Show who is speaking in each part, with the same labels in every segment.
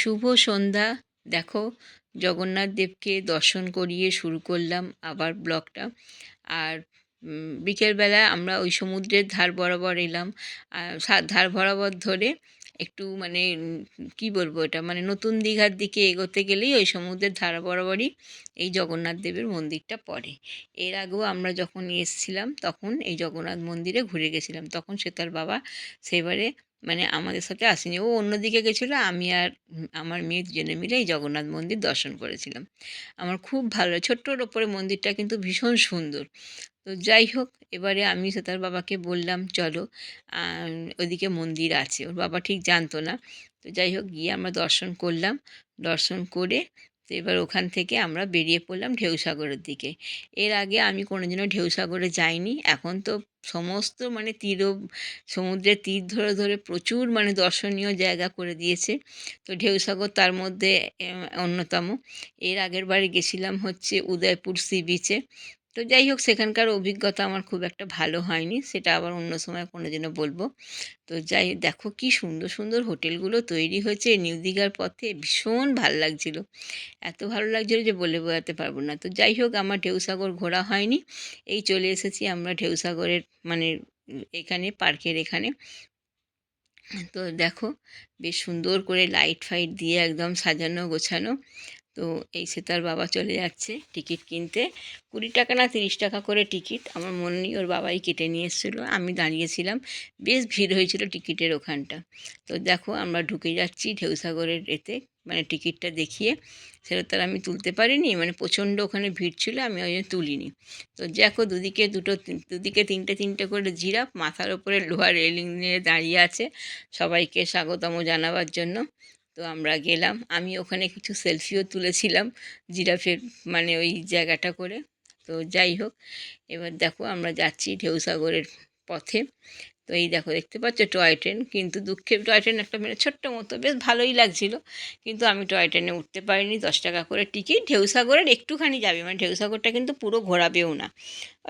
Speaker 1: শুভ সন্ধ্যা। দেখো, জগন্নাথ দেবকে দর্শন করিয়ে শুরু করলাম আবার ব্লগটা। আর বিকেলবেলা আমরা ওই সমুদ্রের ধার বরাবর এলাম। ধার বরাবর ধরে একটু মানে কি বলবো, এটা মানে নতুন দীঘার দিকে এগোতে গেলেই ওই সমুদ্রের ধার বরাবরই এই জগন্নাথ দেবের মন্দিরটা পড়ে। এর আগেও আমরা যখন এসেছিলাম তখন এই জগন্নাথ মন্দিরে ঘুরে গেছিলাম, তখন সে তার বাবা সেবারে মানে আমাদের সাথে আসেনি, ও অন্যদিকে গেছিলো। আমি আর আমার মেয়ে দুজনে মিলে এই জগন্নাথ মন্দির দর্শন করেছিলাম। আমার খুব ভালো, ছোট্টর ওপরে মন্দিরটা কিন্তু ভীষণ সুন্দর। তো যাই হোক, এবারে আমি তার বাবাকে বললাম চলো, ওদিকে মন্দির আছে, ওর বাবা ঠিক জানতো না। তো যাই হোক, গিয়ে আমরা দর্শন করলাম। দর্শন করে তো এবার ওখান থেকে আমরা বেরিয়ে পড়লাম ঢেউসাগরের দিকে। এর আগে আমি কোনোদিনও ঢেউসাগরে যাইনি। এখন তো সমস্ত মানে সমুদ্রের তীর ধরে ধরে প্রচুর মানে দর্শনীয় জায়গা করে দিয়েছে। তো ঢেউসাগর তার মধ্যে অন্যতম। এর আগের বারে গেছিলাম হচ্ছে উদয়পুর সি বিচে। তো যাই হোক, সেখানকার অভিজ্ঞতা আমার খুব একটা ভালো হয়নি, সেটা আবার অন্য সময় কোনো দিনও বলবো। তো যাই দেখো কি সুন্দর সুন্দর হোটেলগুলো তৈরি হয়েছে নিউ দীঘার পথে, ভীষণ ভাল লাগছিল। এত ভালো লাগছিল যে বলে বোঝাতে পারবো না। তো যাই হোক, আমার ঢেউসাগর ঘোরা হয়নি। এই চলে এসেছি আমরা ঢেউসাগরের মানে এখানে পার্কের এখানে। তো দেখো, বেশ সুন্দর করে লাইট ফাইট দিয়ে একদম সাজানো গোছানো। তো এই সে তার বাবা চলে যাচ্ছে টিকিট কিনতে। 20 টাকা না 30 টাকা করে টিকিট, আমার মনে নেই, ওর বাবাই কেটে নিয়ে এসেছিলো, আমি দাঁড়িয়েছিলাম। বেশ ভিড় হয়েছিল টিকিটের ওখানটা। তো দেখো, আমরা ঢুকে যাচ্ছি ঢেউসাগরের এতে, মানে টিকিটটা দেখিয়ে। সেটা তার আমি তুলতে পারিনি, মানে প্রচণ্ড ওখানে ভিড় ছিল, আমি ওই জন্য তুলিনি। তো দেখো, দুদিকে তিনটে তিনটে করে জিরাফ মাথার ওপরে লোহার রেলিং নিয়ে দাঁড়িয়ে আছে সবাইকে স্বাগতম জানাবার জন্য। তো আমরা গেলাম, আমি ওখানে কিছু সেলফিও তুলেছিলাম জিরাফের মানে ওই জায়গাটা করে। তো যাই হোক, এবার দেখো আমরা যাচ্ছি ঢেউসাগরের পথে। তো এই দেখো, দেখতে পাচ্ছ টয় ট্রেন, কিন্তু দুঃখে টয় ট্রেন একটা মানে ছোট্ট মতো, বেশ ভালোই লাগছিল। কিন্তু আমি টয় ট্রেনে উঠতে পারিনি। 10 টাকা করে টিকিট, ঢেউসাগরের একটুখানি যাবে, মানে ঢেউসাগরটা কিন্তু পুরো ঘোরাবেও না,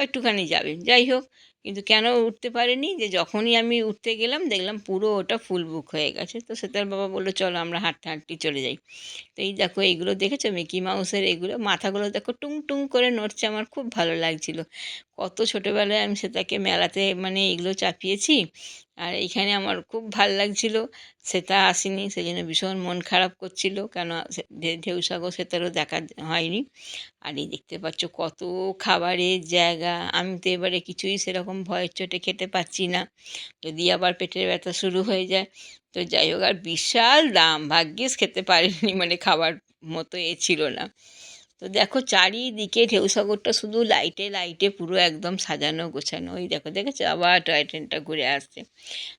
Speaker 1: একটুখানি যাবে। যাই হোক, কিন্তু কেন উঠতে পারিনি, যে যখনই আমি উঠতে গেলাম দেখলাম পুরো ওটা ফুল বুক হয়ে গেছে। তো সেটার বাবা বললো চলো আমরা হাঁটতে হাঁটতে চলে যাই। তো এই দেখো, এইগুলো দেখেছো মিকি মাউসের, এগুলো মাথাগুলো দেখো টুং টুং করে নড়ছে, আমার খুব ভালো লাগছিল। কত ছোটোবেলায় আমি সেটাকে মেলাতে মানে এগুলো চাপিয়েছি, আর এইখানে আমার খুব ভাল লাগছিল। সেটা আসেনি, সেই জন্য ভীষণ মন খারাপ করছিল, কেন ঢেউসাগর সেটারও দেখা হয়নি। আর এই দেখতে পাচ্ছ কত খাবারের জায়গা। আমি তো এবারে কিছুই সেরকম ভয়ের চোটে খেতে পাচ্ছি না, যদি আবার পেটের ব্যথা শুরু হয়ে যায়। তো যাই হোক, আর বিশাল দাম, ভাগ্যিস খেতে পারিনি, মানে খাবার মতো ছিল না। তো দেখো, চারিদিকে ঢেউসাগরটা শুধু লাইটে লাইটে পুরো একদম সাজানো গোছানো। ওই দেখো, দেখেছো আবার টয় ট্রেনটা ঘুরে আসছে।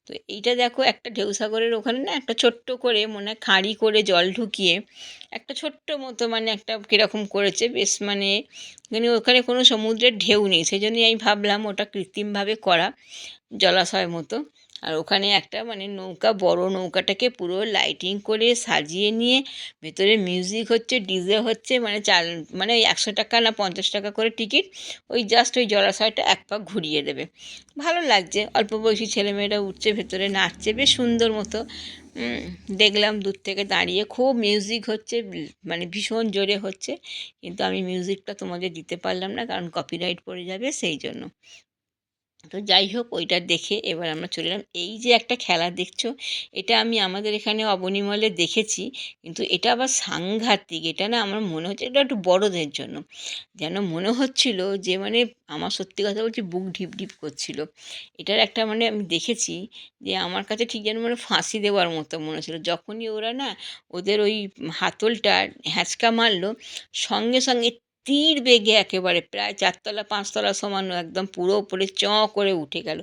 Speaker 1: তো এইটা দেখো, একটা ঢেউসাগরের ওখানে না একটা ছোট্ট করে মনে হয় খাঁড়ি করে জল ঢুকিয়ে একটা ছোট্ট মতো মানে একটা কীরকম করেছে, বেশ মানে মানে ওখানে কোনো সমুদ্রের ঢেউ নেই, সেই জন্যই আমি ভাবলাম ওটা কৃত্রিমভাবে করা জলাশয় মতো। আর ওখানে একটা মানে নৌকা, বড় নৌকাটাকে পুরো লাইটিং করে সাজিয়ে নিয়ে ভেতরে মিউজিক হচ্ছে, ডিজে হচ্ছে, মানে মানে ওই 100 টাকা না 50 টাকা করে টিকিট। ওই জাস্ট ওই জলাশয়টা এক পাক ঘুরিয়ে দেবে। ভালো লাগছে, অল্প বয়সী ছেলেমেয়েরা উঠছে ভেতরে, নাচছে বেশ সুন্দর মতো। দেখলাম দূর থেকে দাঁড়িয়ে, খুব মিউজিক হচ্ছে, মানে ভীষণ জোরে হচ্ছে। কিন্তু আমি মিউজিকটা তোমাদের দিতে পারলাম না, কারণ কপিরাইট পড়ে যাবে, সেই জন্য। তো যাই হোক, ওইটা দেখে এবার আমরা চলে এলাম। এই যে একটা খেলা দেখছো, এটা আমি আমাদের এখানে অবনী মলে দেখেছি, কিন্তু এটা আবার সাংঘাতিক। এটা না আমার মনে হচ্ছে এটা একটু বড়দের জন্য, যেন মনে হচ্ছিল যে মানে আমার সত্যি কথা বলছি বুক ঢিপ ঢিপ করছিল। এটার একটা মানে আমি দেখেছি যে আমার কাছে ঠিক যেন মানে ফাঁসি দেওয়ার মতো মনে হচ্ছিলো। যখনই ওরা না ওদের ওই হাতলটা হ্যাঁচকা মারলো, সঙ্গে সঙ্গে তীর বেগে একেবারে প্রায় 4 তলা 5 তলা সমান একদম পুরো উপরে করে উঠে গেল।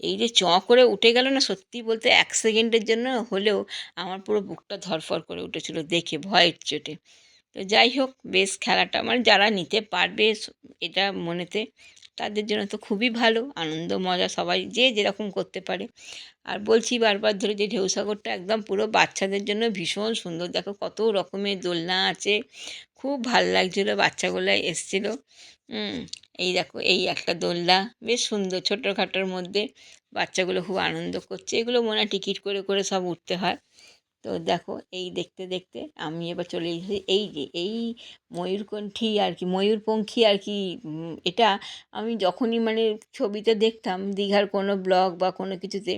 Speaker 1: এই যে করে উঠে গেল না, সত্যি বলতে 1 সেকেন্ডের জন্য হলেও আমার পুরো বুকটা ধড়ফড় করে উঠেছিল দেখে ভয়ের চোটে। তো যাই হোক, বেশ খেলাটা মানে যারা নিতে পারবে এটা মনেতে, তাদের জন্য তো খুবই ভালো, আনন্দ মজা সবাই যে যেরকম করতে পারে। আর বলছি বারবার ধরে যে ঢেউসাগরটা একদম পুরো বাচ্চাদের জন্য ভীষণ সুন্দর। দেখো কত রকমের দোলনা আছে, খুব ভাল লাগছিলো, বাচ্চাগুলো এসছিলো। এই দেখো, এই একটা দোলনা বেশ সুন্দর, ছোটোখাটোর মধ্যে বাচ্চাগুলো খুব আনন্দ করছে। এগুলো মনে হয় টিকিট করে করে সব উঠতে হয়। তো দেখো এই দেখতে দেখতে আমি এবার চলে এসেছি এই যে এই ময়ূরকণ্ঠী আর কি, ময়ূরপঙ্খী আর কি। এটা আমি যখনই মানে ছবিতে দেখতাম দীঘার কোনো ব্লগ বা কোনো কিছুতে,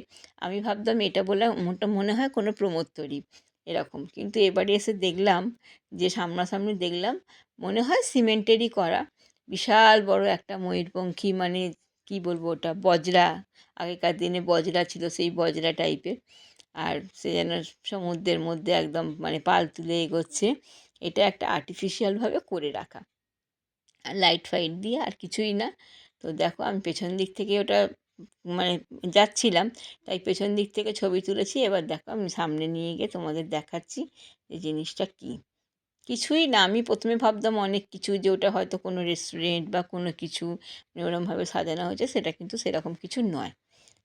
Speaker 1: আমি ভাবতাম এটা বলে মোটা মনে হয় কোনো প্রমোদতরী এরকম, কিন্তু এবারে এসে দেখলাম যে সামনাসামনি দেখলাম মনে হয় সিমেন্টেরই করা। বিশাল বড় একটা ময়ূরপঙ্খী, মানে কি বলবো, ওটা বজরা, আগেকার দিনে বজরা ছিল সেই বজরা টাইপের। আর সে যেন সমুদ্রের মধ্যে একদম মানে পাল তুলে এগোচ্ছে। এটা একটা আর্টিফিশিয়ালভাবে করে রাখা, আর লাইট ফাইট দিয়ে, আর কিছুই না। তো দেখো আমি পেছন দিক থেকে ওটা মানে যাচ্ছিলাম, তাই পেছন দিক থেকে ছবি তুলেছি। এবার দেখো আমি সামনে নিয়ে গিয়ে তোমাদের দেখাচ্ছি এই জিনিসটা কী। কিছুই না, আমি প্রথমে ভাবতাম অনেক কিছু, যে ওটা হয়তো কোনো রেস্টুরেন্ট বা কোনো কিছু ওরমভাবে সাজানো হয়েছে, সেটা কিন্তু সেরকম কিছু নয়।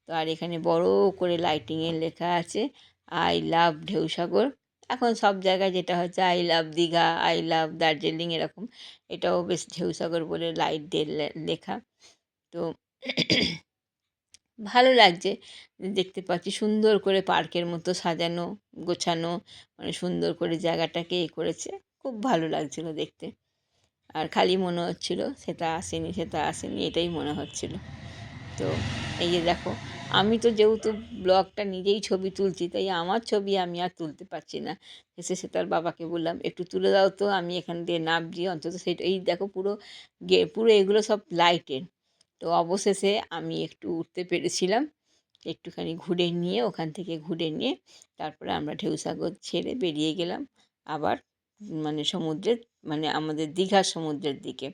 Speaker 1: তো আর এখানে বড় করে লাইটিংয়ে লেখা আছে আই লাভ ঢেউসাগর। এখন সব জায়গায় যেটা হচ্ছে I love Digha, I love Darjeeling এরকম, এটাও বেশ ঢেউসাগর বলে লাইট দিয়ে লেখা। তো ভালো লাগছে, দেখতে পাচ্ছি সুন্দর করে পার্কের মতো সাজানো গোছানো, মানে সুন্দর করে জায়গাটাকে করেছে, খুব ভালো লাগছিলো দেখতে। আর খালি মনে হচ্ছিলো সেটা আসেনি, সেটা আসেনি, এটাই মনে হচ্ছিলো। তো এই যে দেখো, আমি তো যেহেতু ব্লগটা নিজেই ছবি তুলছি, তাই আমার ছবি আমি আর তুলতে পারছি না। সে তার বাবাকে বললাম একটু তুলে দাও তো, আমি এখান দিয়ে নামছি অন্তত সেটা। এই দেখো পুরো পুরো এগুলো সব লাইটের। তো অবশেষে আমি একটু উঠতে পেরেছিলাম, একটুখানি ঘুরে নিয়ে, ওখান থেকে ঘুরে নিয়ে তারপরে আমরা ঢেউসাগর ছেড়ে বেরিয়ে গেলাম আবার মানে সমুদ্রের, মানে আমাদের দীঘার সমুদ্রের দিকে।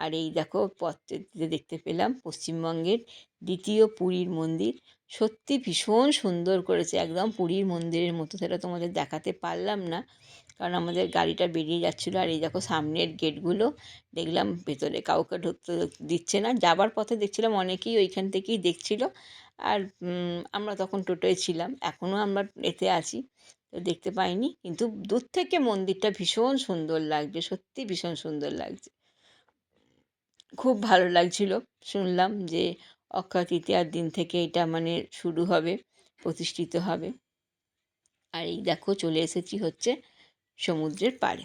Speaker 1: আর এই দেখো পথটিতে দেখতে পেলাম পশ্চিমবঙ্গের দ্বিতীয় পুরীর মন্দির। সত্যি ভীষণ সুন্দর করেছে, একদম পুরীর মন্দিরের মতো। সেটা তোমাদের দেখাতে পারলাম না, কারণ আমাদের গাড়িটা বেরিয়ে যাচ্ছিলো। আর এই দেখো সামনের গেটগুলো দেখলাম, ভেতরে কাউকে ঢুকতে দিচ্ছে না। যাবার পথে দেখছিলাম অনেকেই ওইখান থেকেই দেখছিল। আর আমরা তখন টোটোয় ছিলাম, এখনও আমরা এতে আছি, তো দেখতে পাইনি। কিন্তু দূর থেকে মন্দিরটা ভীষণ সুন্দর লাগছে, সত্যি ভীষণ সুন্দর লাগছে, খুব ভালো লাগছিল। শুনলাম যে অক্ষয় তৃতীয়ার দিন থেকে এটা মানে শুরু হবে, প্রতিষ্ঠিত হবে। আর এই দেখো চলে এসেছি হচ্ছে সমুদ্রের পাড়ে।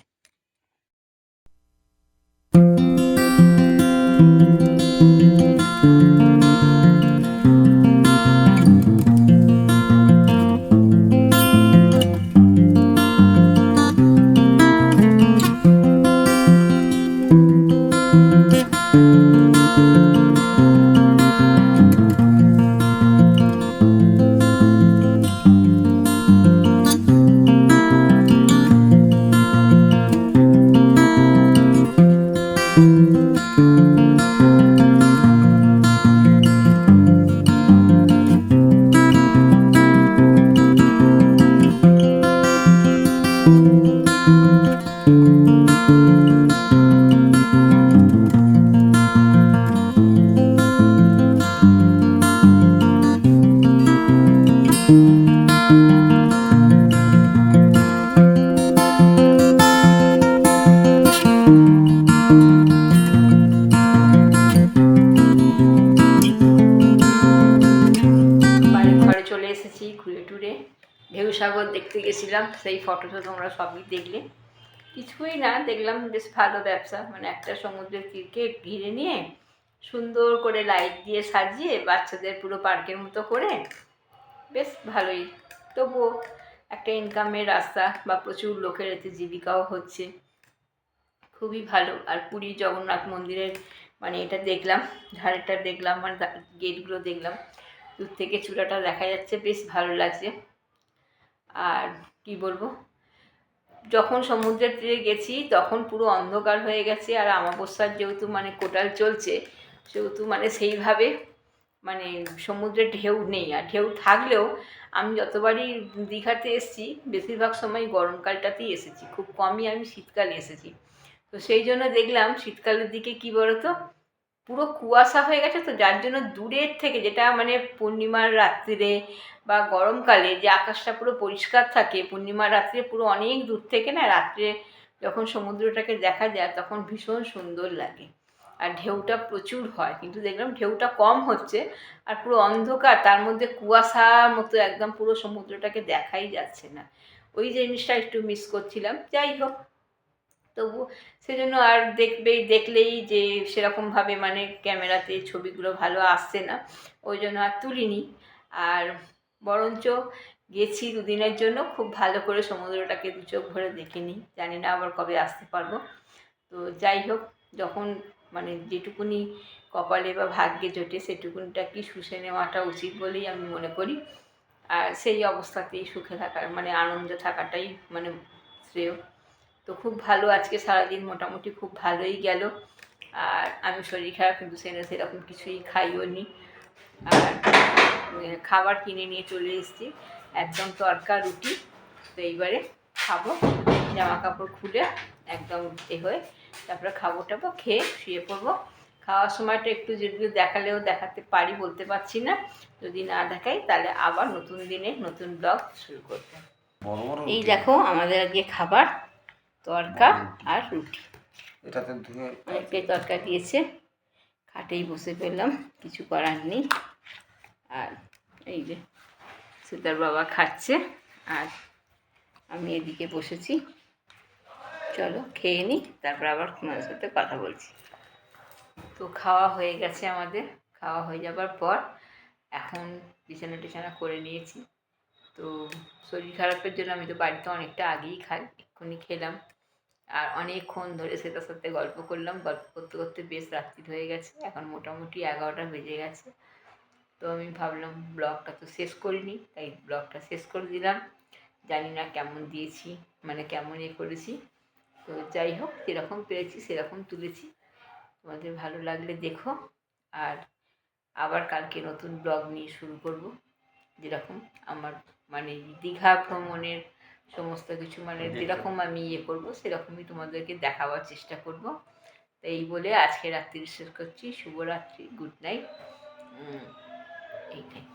Speaker 1: ঘরে চলে এসেছি ঘুরে টুরে, ঢেউসাগর দেখতে গেছিলাম, সেই ফটো তো তোমরা সবই দেখলে। কিছুই না, দেখলাম বেশ ভালো ব্যবসা, মানে একটা সমুদ্রের তীরকে ঘিরে নিয়ে সুন্দর করে লাইট দিয়ে সাজিয়ে বাচ্চাদের পুরো পার্কের মতো করে, বেশ ভালোই। তবুও একটা ইনকামের রাস্তা, বা প্রচুর লোকের এতে জীবিকাও হচ্ছে, খুবই ভালো। আর পুরী জগন্নাথ মন্দিরের মানে এটা দেখলাম, ধারেটা দেখলাম, মানে গেটগুলো দেখলাম, দূর থেকে চূড়াটা দেখা যাচ্ছে, বেশ ভালো লাগছে। আর কি বলবো, যখন সমুদ্রের তীরে গেছি তখন পুরো অন্ধকার হয়ে গেছে, আর অমাবস্যার যেহেতু মানে কোটাল চলছে, সেহেতু মানে সেইভাবে মানে সমুদ্রের ঢেউ নেই। আর ঢেউ থাকলেও আমি যতবারই দীঘাতে এসেছি বেশিরভাগ সময় গরমকালটাতেই এসেছি, খুব কমই আমি শীতকালে এসেছি। তো সেই জন্য দেখলাম শীতকালের দিকে কি বলতো, পুরো কুয়াশা হয়ে গেছে, তো যার জন্য দূরের থেকে, যেটা মানে পূর্ণিমার রাত্রিরে বা গরমকালে যে আকাশটা পুরো পরিষ্কার থাকে, পূর্ণিমার রাত্রে পুরো অনেক দূর থেকে না রাত্রে যখন সমুদ্রটাকে দেখা যায় তখন ভীষণ সুন্দর লাগে। আর ঢেউটা প্রচুর হয়, কিন্তু দেখলাম ঢেউটা কম হচ্ছে, আর পুরো অন্ধকার, তার মধ্যে কুয়াশার মতো একদম পুরো সমুদ্রটাকে দেখাই যাচ্ছে না। ওই জিনিসটা একটু মিস করছিলাম। যাই হোক, তবু সেজন্য আর দেখলেই যে সেরকমভাবে মানে ক্যামেরাতে ছবিগুলো ভালো আসছে না, ওই জন্য আর তুলিনি। আর বরঞ্চ গেছি 2 দিনের জন্য, খুব ভালো করে সমুদ্রটাকে 2 চোখ ভরে দেখে নিই। জানি না আবার কবে আসতে পারবো। তো যাই হোক, যখন মানে যেটুকুনি কপালে বা ভাগ্যে জোটে সেটুকুনিটা কি শুষে নেওয়াটা উচিত বলেই আমি মনে করি। আর সেই অবস্থাতেই সুখে থাকার মানে আনন্দে থাকাটাই মানে শ্রেয়। তো খুব ভালো, আজকে সারাদিন মোটামুটি খুব ভালোই গেল। আর আমি শরীর খারাপ কিন্তু সেরকম কিছুই খাইও নি। আর খাবার কিনে নিয়ে চলে এসেছি, একদম তড়কা রুটি। তো এইবারে খাবো, জামা কাপড় খুলে একদম হয়ে তারপরে খাবো টাবো, খেয়ে শুয়ে পড়বো। খাওয়ার সময়টা একটু যদি দেখালেও দেখাতে পারি, বলতে পারছি না। যদি না দেখাই তাহলে আবার নতুন দিনে নতুন ব্লগ শুরু করবো। এই দেখো আমাদের আজকে খাবার, তড়কা আর রুটি। অনেকটাই তড়কা দিয়েছে, খাটেই বসে পেলাম, কিছু করার নেই। আর এই যে সীতার বাবা খাচ্ছে, আর আমি এদিকে বসেছি। চলো খেয়ে নিই, তারপর আবার তোমার সাথে কথা বলছি। তো খাওয়া হয়ে গেছে আমাদের। খাওয়া হয়ে যাবার পর এখন বিছানা টিছানা করে নিয়েছি। তো শরীর খারাপের জন্য আমি তো বাড়িতে অনেকটা আগেই খাই, এক্ষুনি খেলাম। আর অনেকক্ষণ ধরে সেটার সাথে গল্প করলাম, গল্প করতে করতে বেশ রাত্রি হয়ে গেছে, এখন মোটামুটি 11টা বেজে গেছে। তো আমি ভাবলাম ব্লগটা তো শেষ করিনি, তাই ব্লগটা শেষ করে দিলাম। জানি না কেমন দিয়েছি, মানে কেমন করেছি। তো যাই হোক, যেরকম পেরেছি সেরকম তুলেছি। তোমাদের ভালো লাগলে দেখো। আর আবার কালকে নতুন ব্লগ নিয়ে শুরু করব, যেরকম আমার মানে দীঘা ভ্রমণের সমস্ত কিছু মানে যেরকম আমি করবো সেরকমই তোমাদেরকে দেখাবার চেষ্টা করব। তো এই বলে আজকে রাত্রি শেষ করছি। শুভরাত্রি, গুড নাইট। এইটাই।